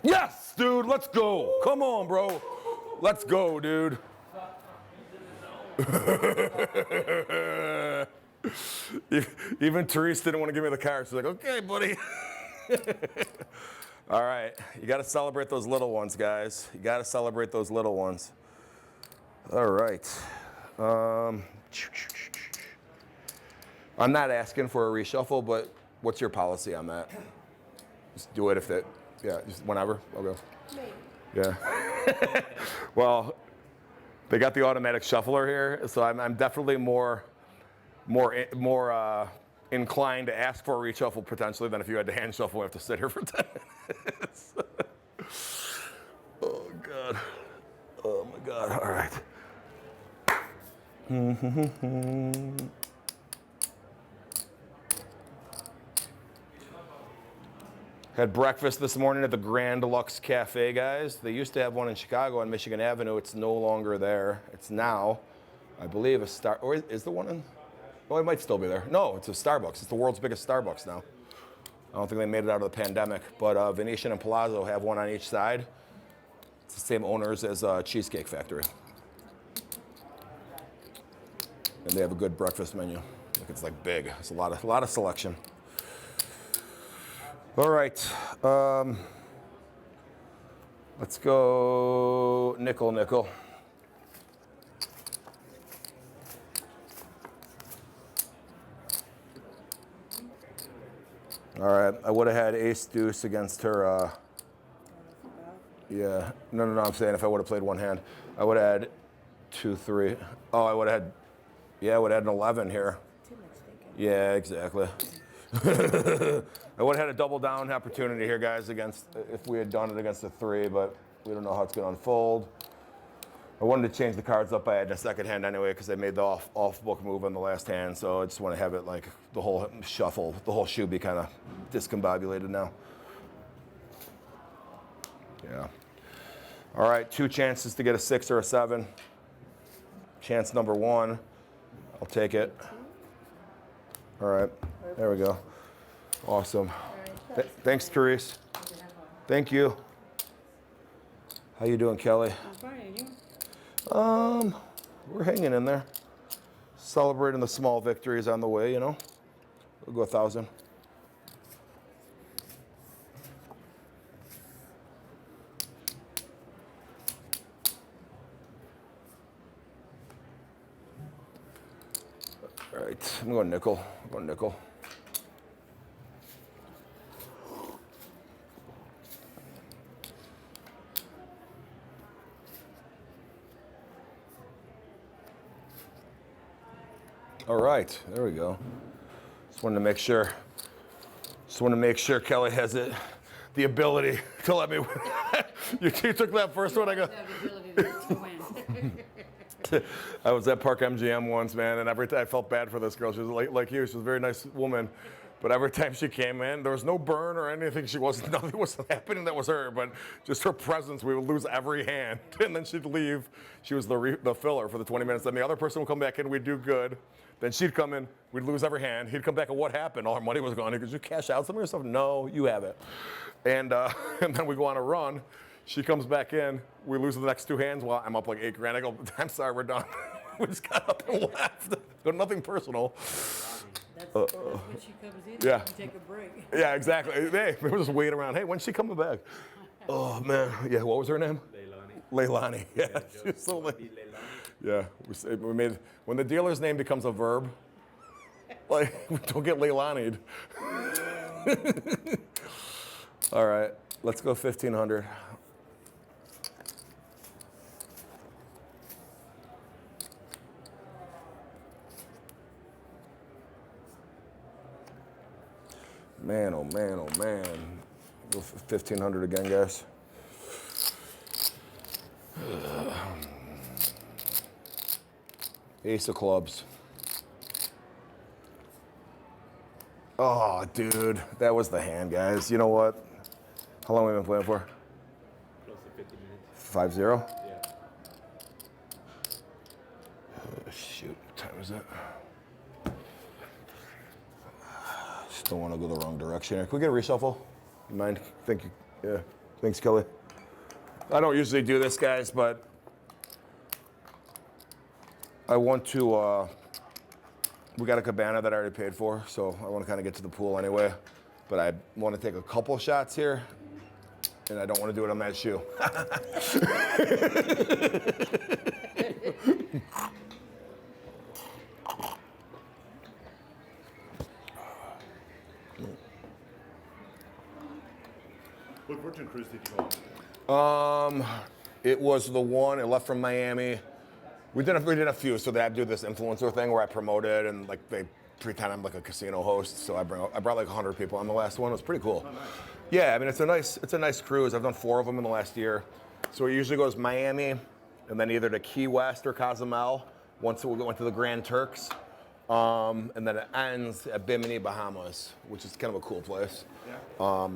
Yes, dude, let's go. Come on, bro. Let's go, dude. Even Therese didn't want to give me the card. She's like, okay, buddy. All right, you got to celebrate those little ones, guys. You got to celebrate those little ones. All right. I'm not asking for a reshuffle, but what's your policy on that? Just do it if that, yeah, just whenever. I'll go. Yeah. Well, they got the automatic shuffler here, so I'm definitely more inclined to ask for a reshuffle potentially than if you had to hand shuffle and have to sit here for 10 minutes. Oh God. Oh my God. All right. Had breakfast this morning at the Grand Lux Cafe, guys. They used to have one in Chicago on Michigan Avenue. It's no longer there. It's now, I believe, or is the one in? Oh, it might still be there. No, it's a Starbucks. It's the world's biggest Starbucks now. I don't think they made it out of the pandemic, but Venetian and Palazzo have one on each side. It's the same owners as Cheesecake Factory. And they have a good breakfast menu. Like it's like big. It's a lot of selection. All right. Let's go nickel. All right. I would have had ace deuce against her. Yeah. No. I'm saying if I would have played one hand, I would have had 2-3. Oh, I would have had. Yeah, I would have had an 11 here. Too much thinking. Yeah, exactly. I would have had a double down opportunity here, guys, against if we had done it against a 3, but we don't know how it's going to unfold. I wanted to change the cards up I had in the second hand anyway because I made the off book move on the last hand, so I just want to have it like the whole shuffle, the whole shoe be kind of discombobulated now. Yeah. All right, 2 chances to get a 6 or a 7. Chance number 1. I'll take it. All right, there we go. Awesome. Thanks, Therese. Thank you. How you doing, Kelly? I'm fine, and you? We're hanging in there. Celebrating the small victories on the way, you know. We'll go 1,000. All right, I'm going nickel. All right, there we go. Just wanted to make sure Kelly has the ability to let me win. You took that first one, I go. The ability to win. I was at Park MGM once, man, and every time I felt bad for this girl. She was like you. She was a very nice woman, but every time she came in, there was no burn or anything. Nothing was happening that was her, but just her presence. We would lose every hand, and then she'd leave. She was the filler for the 20 minutes. Then the other person would come back in. We'd do good. Then she'd come in. We'd lose every hand. He'd come back, and what happened? All her money was gone. He goes, "You cash out some of your stuff?" "No, you have it." And then we go on a run. She comes back in. We lose the next 2 hands. Well, I'm up like $8 grand. I go, "I'm sorry, we're done." We just got up and left. Nothing personal. That's when she comes in, yeah. you take a break. Yeah, exactly. Hey, we were just waiting around. Hey, when's she coming back? Oh, man. Yeah, what was her name? Leilani. Yeah, she's so late. Yeah, we made, when the dealer's name becomes a verb, like, we don't get Leilani'd. All right, let's go 1,500. Man, oh man, oh man. Go for 1,500 again, guys. Ace of clubs. Oh, dude, that was the hand, guys. You know what? How long have we been playing for? Close to 50 minutes. 5-0? Yeah. Shoot, what time is it? Just don't want to go the wrong direction here. Can we get a reshuffle? You mind? Thank you. Yeah. Thanks, Kelly. I don't usually do this, guys, but I want to, we got a cabana that I already paid for, so I want to kind of get to the pool anyway. But I want to take a couple shots here, and I don't want to do it on that shoe. What Virgin cruise did you go on? It was the one, it left from Miami. We did a few, so they do this influencer thing where I promote it and like they pretend I'm like a casino host. So I brought like 100 people on the last one. It was pretty cool. Oh, nice. Yeah, I mean it's a nice cruise. I've done 4 of them in the last year. So it usually goes Miami, and then either to Key West or Cozumel. Once we went to the Grand Turks, and then it ends at Bimini, Bahamas, which is kind of a cool place. Yeah.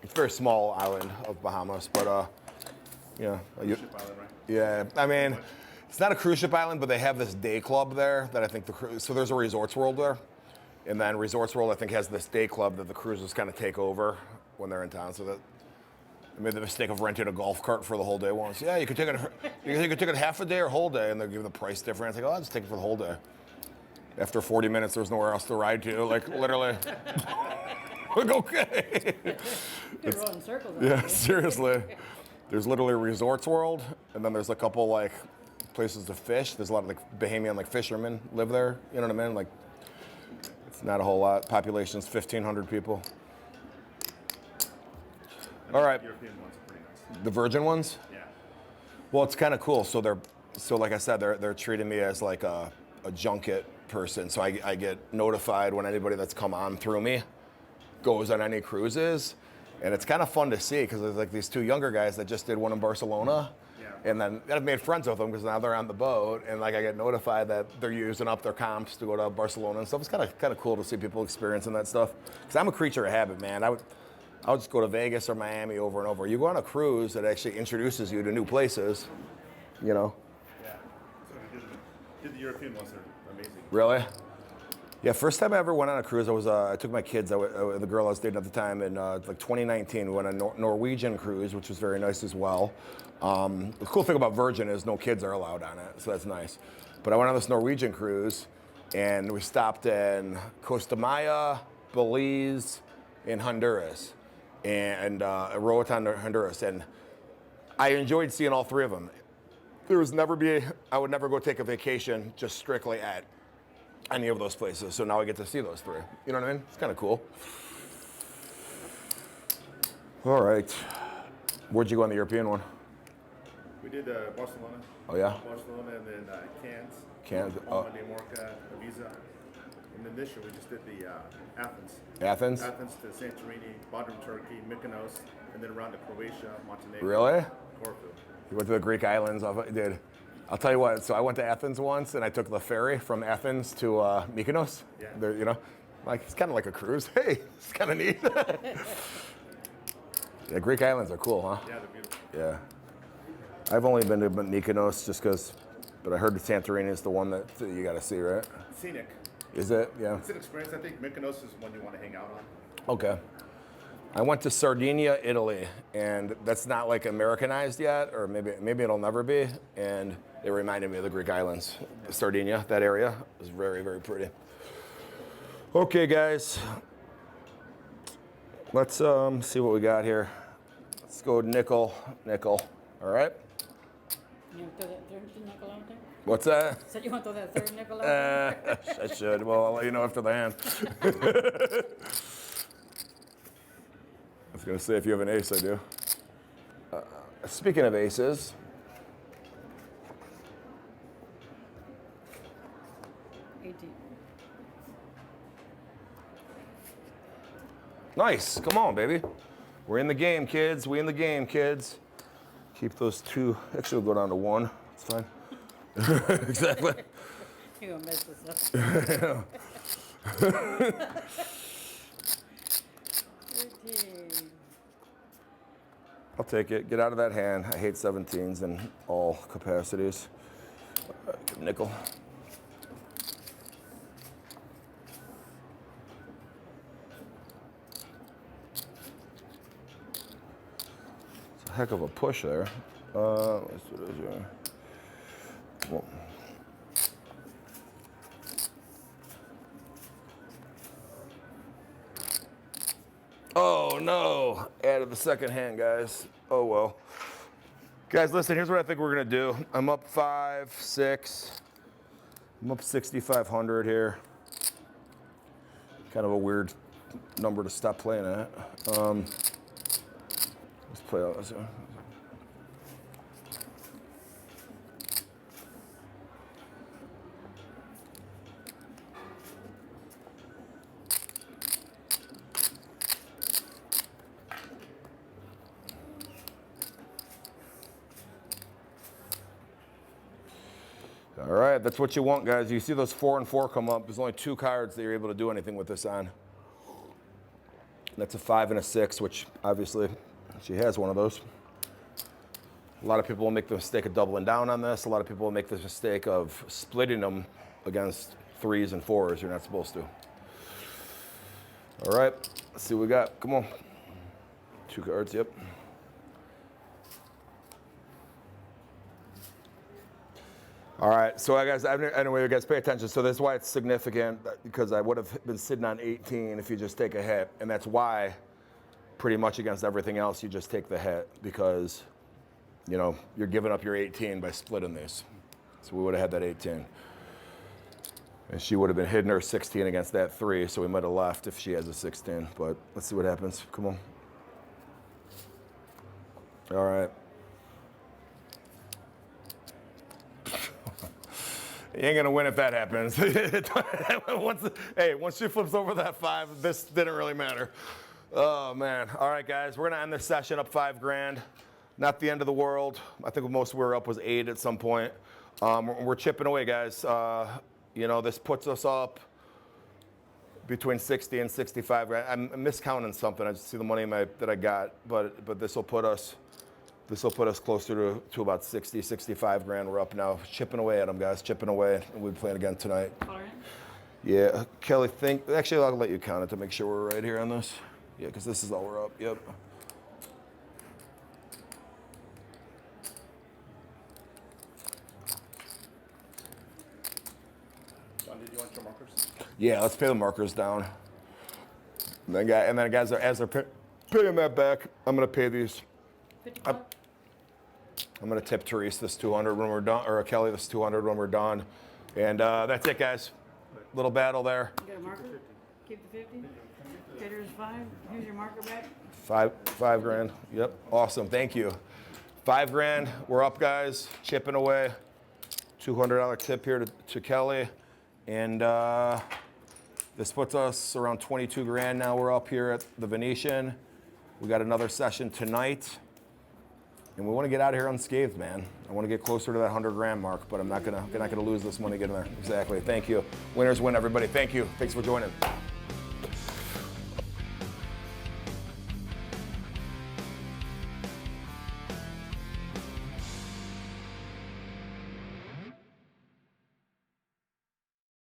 It's a very small island of Bahamas, but yeah. Ship Island, right? Yeah, I mean, it's not a cruise ship island, but they have this day club there that I think so there's a Resorts World there. And then Resorts World, I think, has this day club that the cruises kind of take over when they're in town. So that I made the mistake of renting a golf cart for the whole day once. Yeah, you could take it half a day or whole day, and they'll give the price difference. Like, oh, I'll just take it for the whole day. After 40 minutes, there's nowhere else to ride to. Like, literally. Like, okay. You're rolling circles. Yeah, seriously. There's literally Resorts World, and then there's a couple like places to fish. There's a lot of like Bahamian like fishermen live there. You know what I mean? Like, it's not a whole lot. Population's 1,500 people. All right. European ones are pretty nice. The Virgin ones? Yeah. Well, it's kind of cool. So like I said, they're treating me as like a junket person. So I get notified when anybody that's come on through me goes on any cruises. And it's kind of fun to see because there's like these 2 younger guys that just did one in Barcelona. Yeah. And then I've made friends with them because now they're on the boat, and like I get notified that they're using up their comps to go to Barcelona and stuff. It's kind of cool to see people experiencing that stuff. Because I'm a creature of habit, man. I would just go to Vegas or Miami over and over. You go on a cruise that actually introduces you to new places, you know. Yeah. So we did the European ones. They're amazing. Really? Yeah, first time I ever went on a cruise, I took my kids, the girl I was dating at the time, in like 2019. We went on a Norwegian cruise, which was very nice as well. The cool thing about Virgin is no kids are allowed on it, so that's nice. But I went on this Norwegian cruise, and we stopped in Costa Maya, Belize, and Honduras, and Roatan, Honduras, and I enjoyed seeing all 3 of them. I would never go take a vacation just strictly at any of those places. So now I get to see those 3. You know what I mean? It's kind of cool. All right. Where'd you go on the European one? We did Barcelona. Oh, yeah? Barcelona, and then Cairns. Cairns, Palma de Mallorca, Ibiza. And then this year we just did the Athens. Athens? Athens to Santorini, Bodrum, Turkey, Mykonos, and then around to Croatia, Montenegro. Really? Corfu. You went to the Greek islands? Dude, I'll tell you what. So I went to Athens once, and I took the ferry from Athens to Mykonos. Yeah. There, you know, like it's kind of like a cruise. Hey, it's kind of neat. Yeah, Greek islands are cool, huh? Yeah, they're beautiful. Yeah. I've only been to Mykonos just because, but I heard the Santorini is the one that you got to see, right? Scenic. Is it? Yeah. It's an experience. I think Mykonos is one you want to hang out on. Okay. I went to Sardinia, Italy, and that's not like Americanized yet, or maybe it'll never be. And it reminded me of the Greek islands. Sardinia, that area was very, very pretty. Okay, guys. Let's see what we got here. Let's go nickel. All right. You want to throw that third nickel out there? What's that? So you want to throw that third nickel out there? I should. Well, I'll let you know after the hand. I was going to say, if you have an ace, I do. Speaking of aces, nice. Come on, baby. We're in the game, kids. We in the game, kids. Keep those 2. Actually, we'll go down to 1. It's fine. Exactly. You're going to mess this up. 13. I'll take it. Get out of that hand. I hate 17s in all capacities. Nickel. It's a heck of a push there. Let's do this here. Well, no. Added the second hand, guys. Oh, well. Guys, listen, here's what I think we're going to do. I'm up 5, 6. I'm up 6,500 here. Kind of a weird number to stop playing at. Let's play out this one. All right, that's what you want, guys. You see those 4 and 4 come up. There's only 2 cards that you're able to do anything with this on. That's a 5 and a 6, which obviously she has one of those. A lot of people will make the mistake of doubling down on this. A lot of people will make the mistake of splitting them against 3s and 4s. You're not supposed to. All right, let's see what we got. Come on. 2 cards, yep. All right, so guys, anyway, you guys pay attention. So this is why it's significant, because I would have been sitting on 18 if you just take a hit. And that's why, pretty much against everything else, you just take the hit, because, you know, you're giving up your 18 by splitting these. So we would have had that 18. And she would have been hitting her 16 against that 3, so we might have left if she has a 16. But let's see what happens. Come on. All right. You ain't gonna win if that happens. Once she flips over that 5, this didn't really matter. Oh man. All right, guys, we're gonna end this session up 5 grand. Not the end of the world. I think most we were up was 8 at some point. We're chipping away, guys. You know, this puts us up between 60 and 65 grand. I'm miscounting something. I just see the money that I got, but this will put us closer to about 60, 65 grand. We're up now, chipping away at them, guys, chipping away. And we'll be playing again tonight. All right. Yeah, Kelly, actually, I'll let you count it to make sure we're right here on this. Yeah, because this is all we're up, yep. John, did you want your markers? Yeah, let's pay the markers down. And then guys, as they're paying that back, I'm going to pay these. 55? I'm going to tip Therese this 200 when we're done, or Kelly this 200 when we're done. And that's it, guys. Little battle there. You got a marker? Keep the 50? Caterers 5. Here's your marker back. 5 grand. Yep. Awesome. Thank you. 5 grand. We're up, guys. Chipping away. $200 tip here to Kelly. And this puts us around 22 grand now. We're up here at the Venetian. We got another session tonight. And we want to get out of here unscathed, man. I want to get closer to that 100 grand mark, but I'm not gonna lose this money getting there. Exactly. Thank you. Winners win, everybody. Thank you. Thanks for joining.